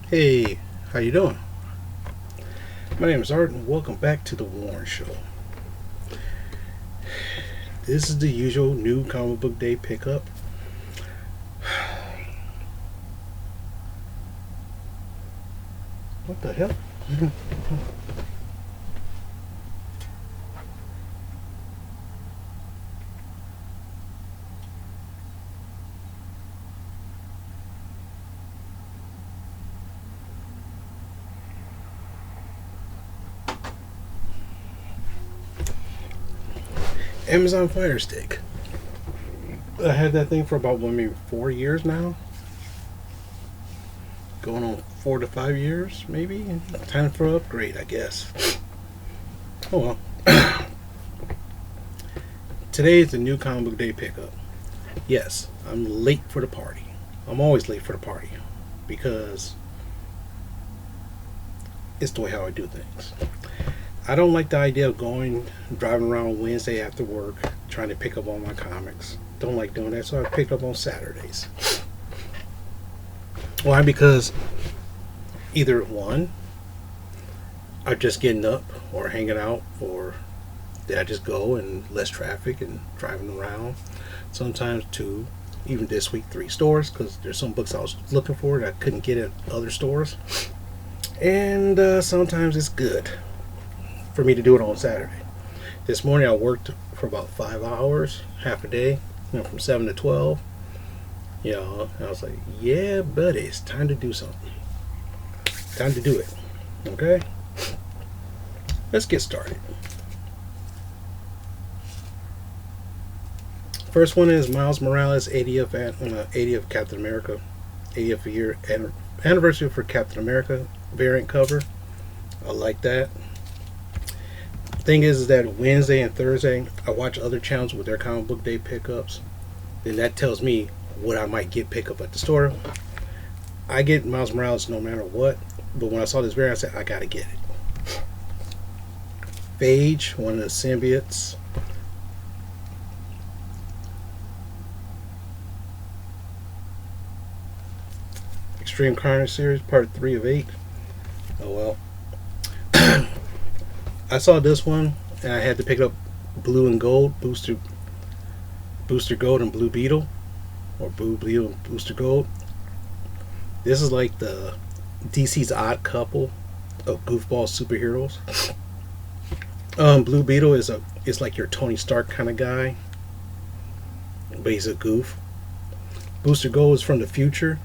Hey, how you doing? My name is Art, and welcome back to the Warren Show. This is the usual new comic book day pickup. What the hell? Amazon Fire Stick. I had that thing for about maybe 4 years now. Going on 4 to 5 years, maybe. Time for an upgrade, I guess. Oh well. Today is the new comic book day pickup. Yes, I'm late for the party. I'm always late for the party because it's the way how I do things. I don't like the idea of driving around Wednesday after work, trying to pick up all my comics. Don't like doing that, so I pick up on Saturdays. Why? Because either one, I'm just getting up or hanging out, or did I just go and less traffic and driving around? Sometimes two, even this week, 3 stores, because there's some books I was looking for that I couldn't get at other stores. And sometimes it's good for me to do it on Saturday. This morning I worked for about 5 hours, half a day, from 7 to 12. I was like, yeah, buddy, it's time to do something. Time to do it. Okay? Let's get started. First one is Miles Morales' 80th Captain America, 80th year anniversary for Captain America variant cover. I like that. Thing is that Wednesday and Thursday I watch other channels with their comic book day pickups. Then that tells me what I might get pick up at the store. I get Miles Morales no matter what, but when I saw this variant, I said I gotta get it. Phage, one of the symbiotes. Extreme Carnage series, part 3 of 8. Oh well. I saw this one and I had to pick up Blue and Gold, Booster Gold and Blue Beetle, or Blue Beetle and Booster Gold. This is like the DC's odd couple of goofball superheroes. Blue Beetle is like your Tony Stark kind of guy, but he's a goof. Booster Gold is from the future,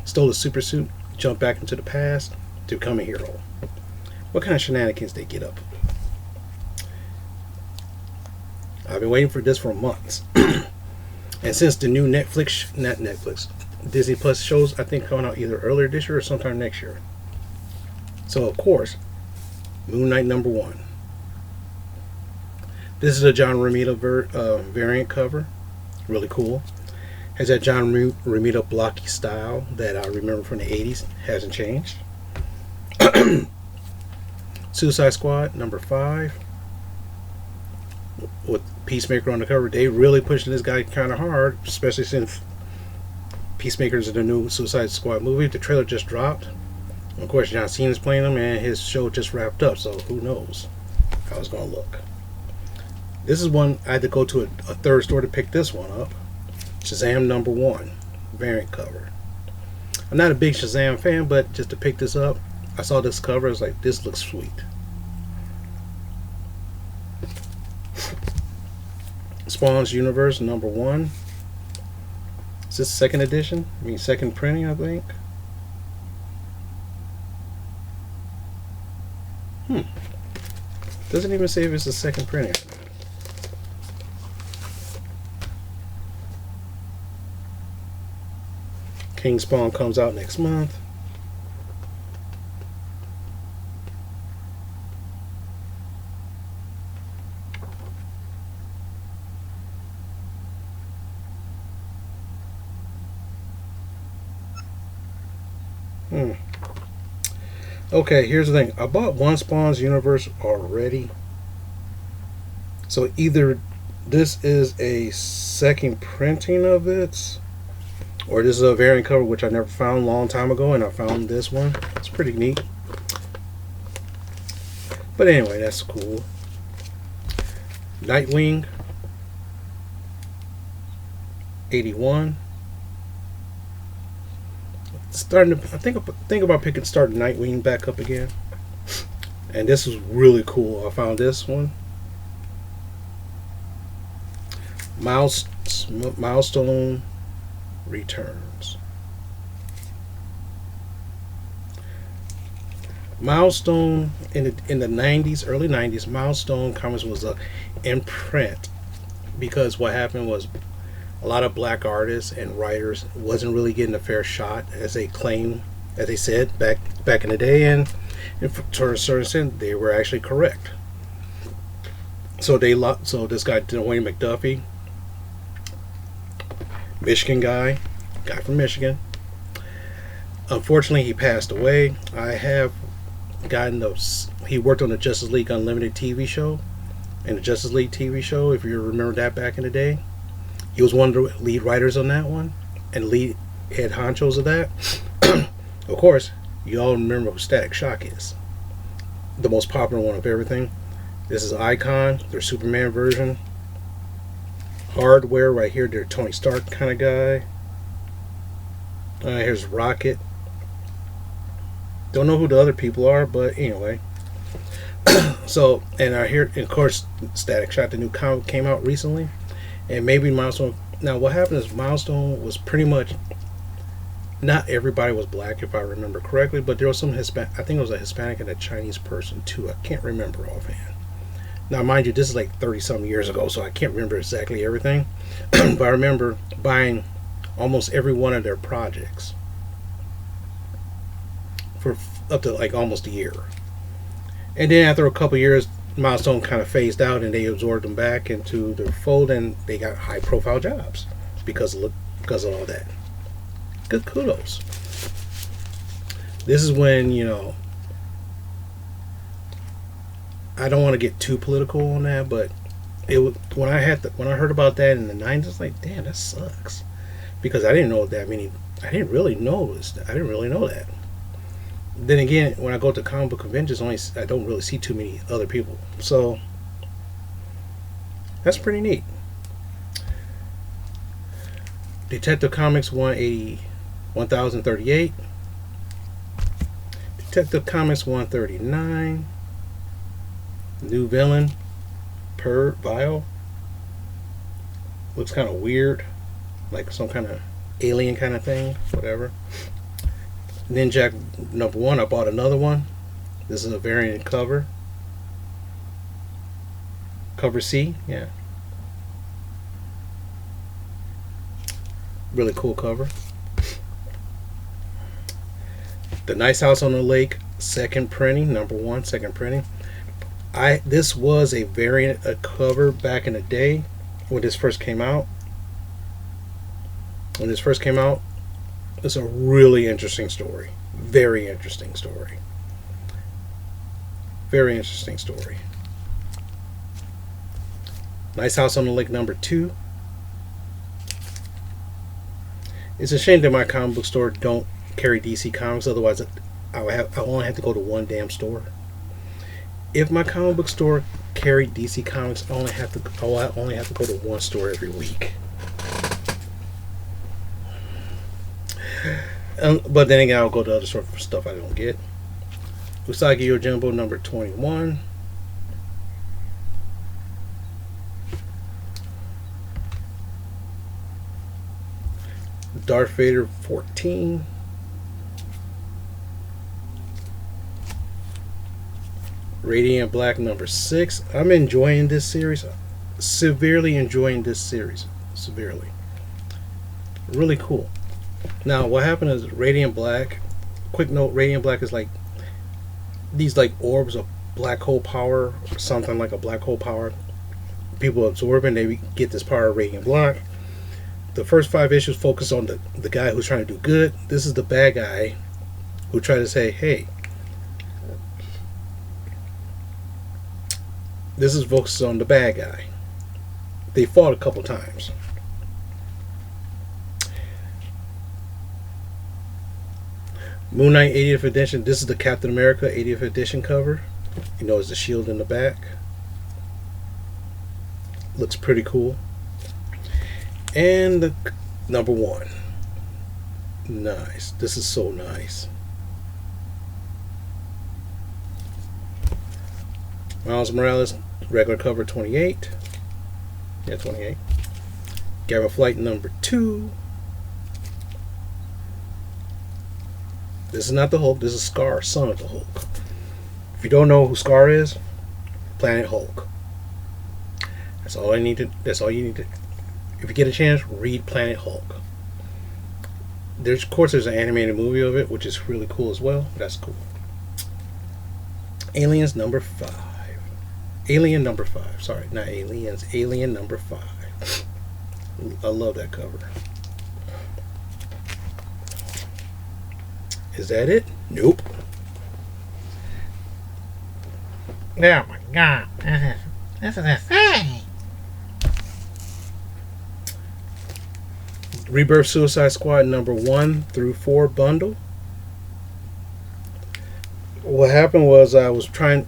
stole a super suit, jumped back into the past to become a hero. What kind of shenanigans they get up? I've been waiting for this for months. And since the new Disney Plus shows, I think, coming out either earlier this year or sometime next year. So, of course, Moon Knight #1. This is a John Romita variant cover. Really cool. Has that John Romita blocky style that I remember from the 80s. Hasn't changed. Suicide Squad #5 with Peacemaker on the cover. They really pushing this guy kind of hard, especially since Peacemaker's in the new Suicide Squad movie. The trailer just dropped. Of course, John Cena's playing him, and his show just wrapped up, so who knows how it's going to look. This is one I had to go to a third store to pick this one up. Shazam #1 variant cover. I'm not a big Shazam fan, but just to pick this up, I saw this cover, I was like, this looks sweet. Spawn's Universe #1. Is this second edition? I mean, second printing, I think. Doesn't even say if it's a second printing. King Spawn comes out next month. Okay, here's the thing. I bought one Spawn's Universe already. So either this is a second printing of it, Or this is a variant cover which I never found a long time ago, and I found this one. It's pretty neat. But anyway, that's cool. Nightwing 81. Starting to, I think about starting Nightwing back up again. And this is really cool. I found this one. Milestone returns. Milestone in the 90s, early 90s, Milestone Comics was a imprint, because what happened was a lot of black artists and writers wasn't really getting a fair shot, as they claim, as they said back in the day, and to a certain extent they were actually correct. So this guy Dwayne McDuffie, Michigan guy from Michigan. Unfortunately, he passed away. I have gotten those. He worked on the Justice League Unlimited TV show, and the Justice League TV show, if you remember that back in the day, he was one of the lead writers on that one, and lead head honchos of that. Of course, you all remember who Static Shock is, the most popular one of everything. This is Icon, their Superman version. Hardware right here, they're Tony Stark kind of guy. Here's Rocket. Don't know who the other people are, but anyway. So, and I hear, of course, Static Shock, the new comic came out recently, and maybe Milestone. Now, what happened is Milestone was pretty much, not everybody was black, if I remember correctly, but there was some Hispanic. I think it was a Hispanic and a Chinese person too. I can't remember offhand. Now, mind you, this is like 30-some years ago, so I can't remember exactly everything. But I remember buying almost every one of their projects for up to like almost a year. And then after a couple years, Milestone kind of phased out, and they absorbed them back into their fold, and they got high-profile jobs because of all that. Good kudos. This is when, I don't want to get too political on that, but when I heard about that in the 90s, I was like, damn, that sucks, because I didn't know that many. I didn't really know that. Then again, when I go to comic book conventions, I don't really see too many other people, so that's pretty neat. Detective Comics 1038, Detective Comics 139. New villain, Vile. Looks kind of weird, like some kind of alien kind of thing, whatever. Ninjak #1, I bought another one. This is a variant cover. Cover C, yeah. Really cool cover. The Nice House on the Lake, second printing, #1, second printing. This was a variant cover back in the day when this first came out. It's a really interesting story. Very interesting story. Very interesting story. Nice House on the Lake #2. It's a shame that my comic book store don't carry DC Comics. Otherwise, I only have to go to one damn store. If my comic book store carried DC Comics, I only have to go to one store every week. But then again, I'll go to other stores for stuff I don't get. Usagi Yojimbo #21. Darth Vader 14. Radiant Black #6. I'm enjoying this series. Severely enjoying this series. Severely. Really cool. Now, what happened is Radiant Black. Quick note: Radiant Black is like these like orbs of black hole power, or something like a black hole power. People absorb and they get this power of Radiant Black. The first 5 issues focus on the guy who's trying to do good. This is the bad guy who tried to say, hey. This is focused on the bad guy. They fought a couple times. Moon Knight 80th edition. This is the Captain America 80th edition cover. You know, it's the shield in the back. Looks pretty cool. And the number 1. Nice. This is so nice. Miles Morales, regular cover 28. Yeah, 28. Gamma Flight number 2. This is not the Hulk. This is Scar, son of the Hulk. If you don't know who Scar is, Planet Hulk. That's all I need to. That's all you need to. If you get a chance, read Planet Hulk. Of course, there's an animated movie of it, which is really cool as well. That's cool. Aliens number 5. Alien number 5. Sorry, not Aliens. Alien number 5. I love that cover. Is that it? Nope. Oh my god, this is insane. Rebirth Suicide Squad number 1 through 4 bundle. What happened was I was trying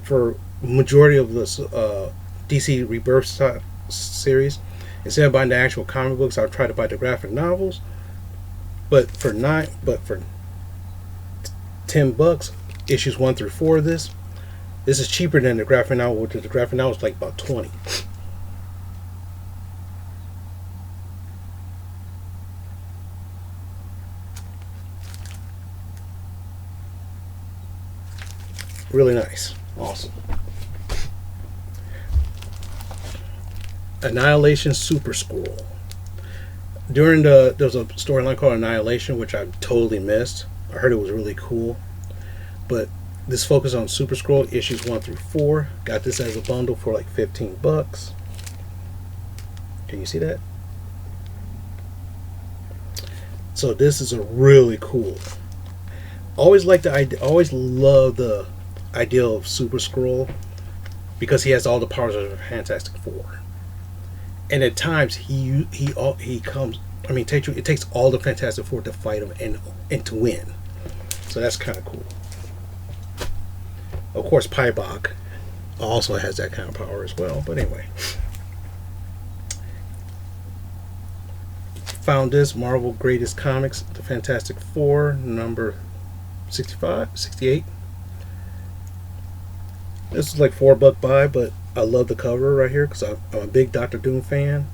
for majority of this DC Rebirth series. Instead of buying the actual comic books, I tried to buy the graphic novels. But for $10, issues 1 through 4 of this. This is cheaper than the graphic novel, which the graphic novel is like about 20. Really nice. Awesome. Annihilation Super Scroll. There was a storyline called Annihilation, which I totally missed. I heard it was really cool. But this focus on Super Scroll issues 1 through 4. Got this as a bundle for like $15. Can you see that? So this is a really cool. Always like the idea. Always love the idea of Super Scroll because he has all the powers of the Fantastic Four. And at times he comes. I mean, it takes all the Fantastic Four to fight him and to win. So that's kind of cool. Of course, Pybok also has that kind of power as well. But anyway, found this Marvel Greatest Comics, the Fantastic Four, number 65, 68. This is like $4 buy, but I love the cover right here because I'm a big Doctor Doom fan.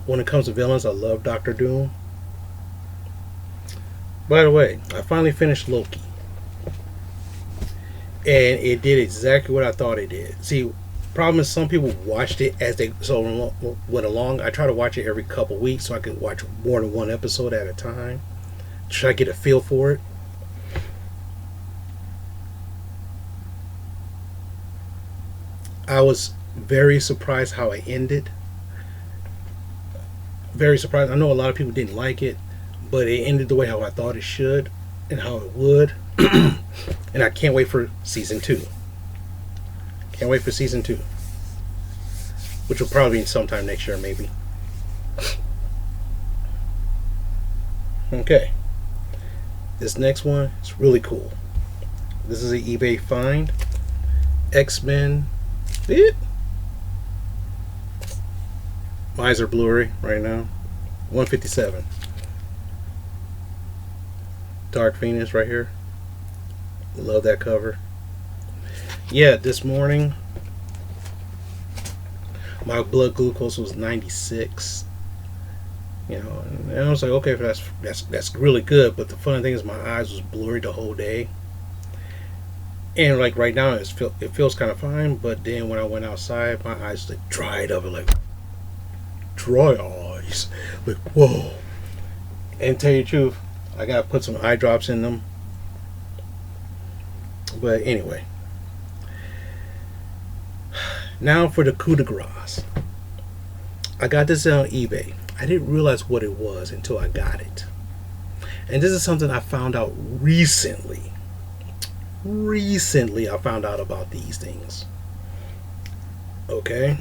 When it comes to villains, I love Doctor Doom. By the way, I finally finished Loki. And it did exactly what I thought it did. See, problem is some people watched it as they went along. I try to watch it every couple weeks so I can watch more than one episode at a time. Try to get a feel for it. I was very surprised how it ended. Very surprised. I know a lot of people didn't like it, but it ended the way how I thought it should and how it would. And I can't wait for season 2. Can't wait for season 2, which will probably be sometime next year, maybe. Okay, this next one is really cool. This is an eBay find. X-Men. My eyes are blurry right now. 157. Dark Phoenix right here. Love that cover. Yeah, this morning my blood glucose was 96. You know, and I was like, okay, that's really good. But the funny thing is, my eyes was blurry the whole day. And like right now, it feels kind of fine. But then when I went outside, my eyes like dried up, like dry eyes, like whoa. And tell you the truth, I gotta put some eye drops in them. But anyway, now for the coup de grace. I got this on eBay. I didn't realize what it was until I got it. And this is something I found out recently. Recently I found out about these things. Okay?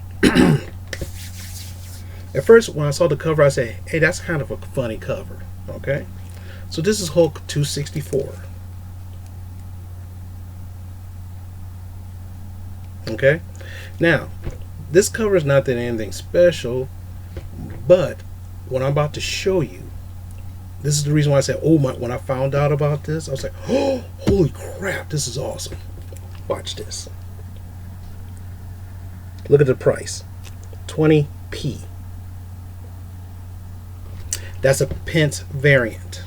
At first, when I saw the cover, I said, hey, that's kind of a funny cover. Okay? So this is Hulk 264. Okay? Now, this cover is not that anything special, but what I'm about to show you, this is the reason why I said, oh my, when I found out about this, I was like, oh, holy crap, this is awesome. Watch this. Look at the price. 20p. That's a pence variant.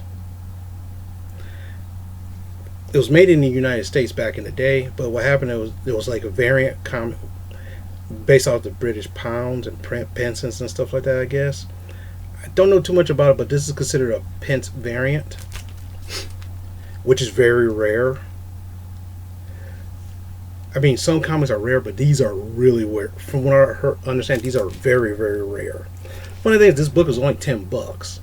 It was made in the United States back in the day, but what happened, it was like a variant comic based off the British pounds and pence and stuff like that, I guess. I don't know too much about it, but this is considered a pence variant, which is very rare. I mean, some comics are rare, but these are really rare. From what I understand, these are very, very rare. One of the things, this book is only $10.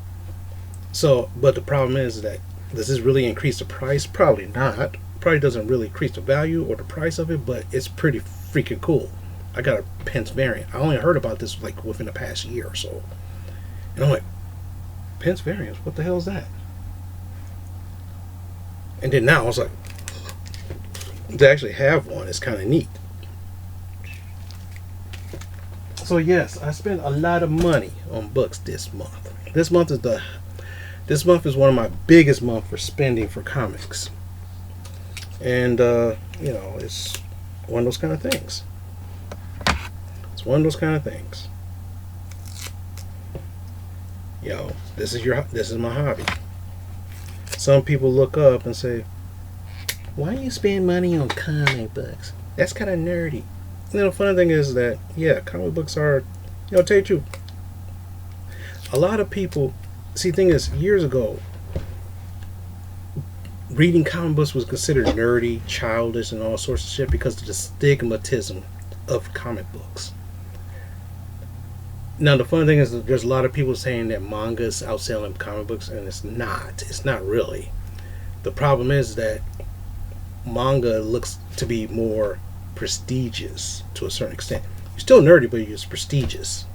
So, but the problem is that, does this really increase the price? Probably not. Probably doesn't really increase the value or the price of it, but it's pretty freaking cool. I got a pence variant. I only heard about this like within the past year or so. And I'm like, pence variants? What the hell is that? And then now I was like, to actually have one is kind of neat. So yes, I spent a lot of money on books this month. This month is one of my biggest months for spending for comics. And you know, it's one of those kind of things. It's one of those kind of things. Yo, this is my hobby. Some people look up and say, why do you spend money on comic books? That's kind of nerdy. You know, the funny thing is that, yeah, comic books are, you know, tell you the truth, a lot of people, see, the thing is, years ago, reading comic books was considered nerdy, childish, and all sorts of shit because of the stigmatism of comic books. Now, the funny thing is that there's a lot of people saying that manga is outselling comic books, and it's not. It's not really. The problem is that manga looks to be more prestigious to a certain extent. You're still nerdy, but it's prestigious.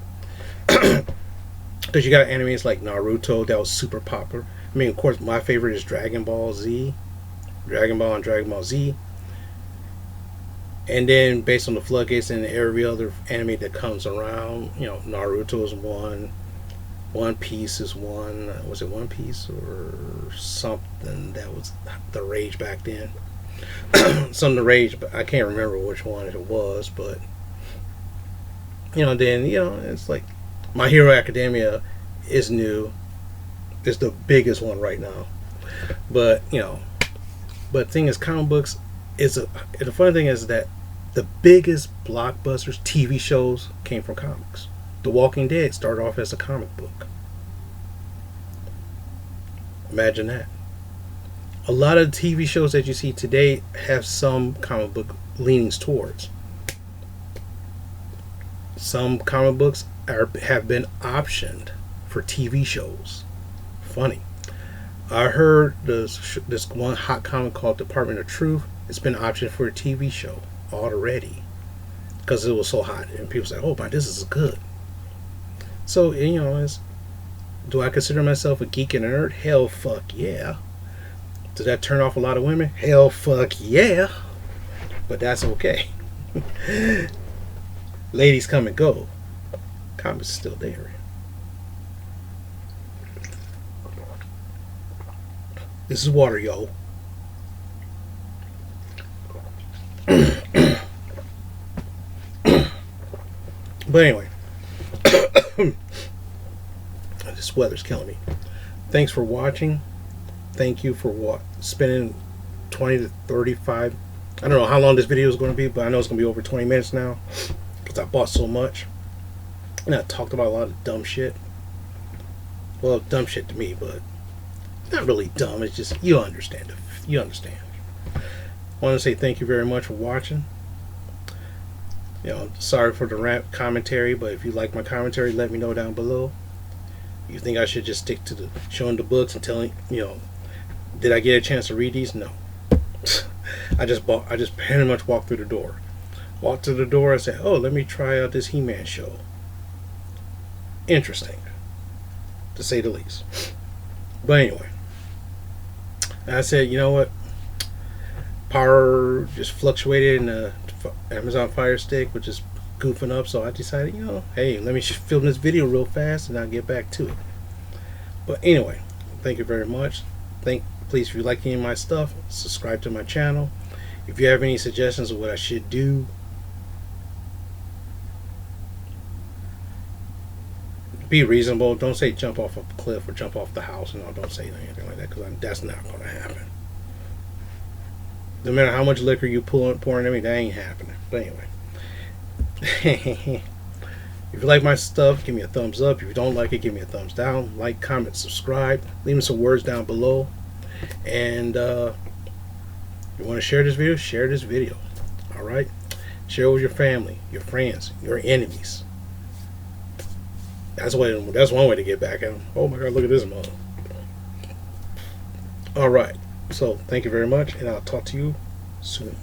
Because you got animes like Naruto that was super popular. I mean, of course, my favorite is Dragon Ball Z. Dragon Ball and Dragon Ball Z. And then based on the floodgates and every other anime that comes around, you know, Naruto is one. One Piece is one. Was it One Piece or something that was the rage back then? Something the rage, but I can't remember which one it was. But you know, then you know, it's like My Hero Academia is new. It's the biggest one right now. But you know, but the thing is, comic books is the funny thing is that the biggest blockbusters, TV shows came from comics. The Walking Dead started off as a comic book. Imagine that. A lot of the TV shows that you see today have some comic book leanings towards. Some comic books have been optioned for TV shows. Funny. I heard this one hot comic called Department of Truth. It's been optioned for a TV show already because it was so hot, and people say, "Oh my, this is good." So you know, do I consider myself a geek and a nerd? Hell, fuck yeah. Does that turn off a lot of women? Hell, fuck yeah. But that's okay. Ladies come and go. Comics is still there. This is water, yo. But anyway, this weather's killing me. Thanks for watching. Thank you for spending 20 to 35. I don't know how long this video is going to be, but I know it's going to be over 20 minutes now because I bought so much. And I talked about a lot of dumb shit. Well, dumb shit to me, but not really dumb. It's just, you understand. You understand. I want to say thank you very much for watching. You know, sorry for the rant commentary, but if you like my commentary, let me know down below. You think I should just stick to showing the books and telling, you know, did I get a chance to read these? No. I just pretty much walked through the door. Walked through the door and said, oh, let me try out this He-Man show. Interesting, to say the least. But anyway, And I said, you know what? Power just fluctuated in the Amazon Fire Stick, which is goofing up. So I decided, hey, let me film this video real fast and I'll get back to it. But anyway, thank you very much. Please, if you like any of my stuff, subscribe to my channel. If you have any suggestions of what I should do, be reasonable. Don't say jump off a cliff or jump off the house. No, don't say anything like that, because that's not going to happen. No matter how much liquor you pouring in me, that ain't happening. But anyway, if you like my stuff, give me a thumbs up. If you don't like it, give me a thumbs down. Like, comment, subscribe. Leave me some words down below. And if you want to share this video, share this video. All right, share it with your family, your friends, your enemies. That's one way to get back at them. Oh my God, look at this mug. All right. So thank you very much, and I'll talk to you soon.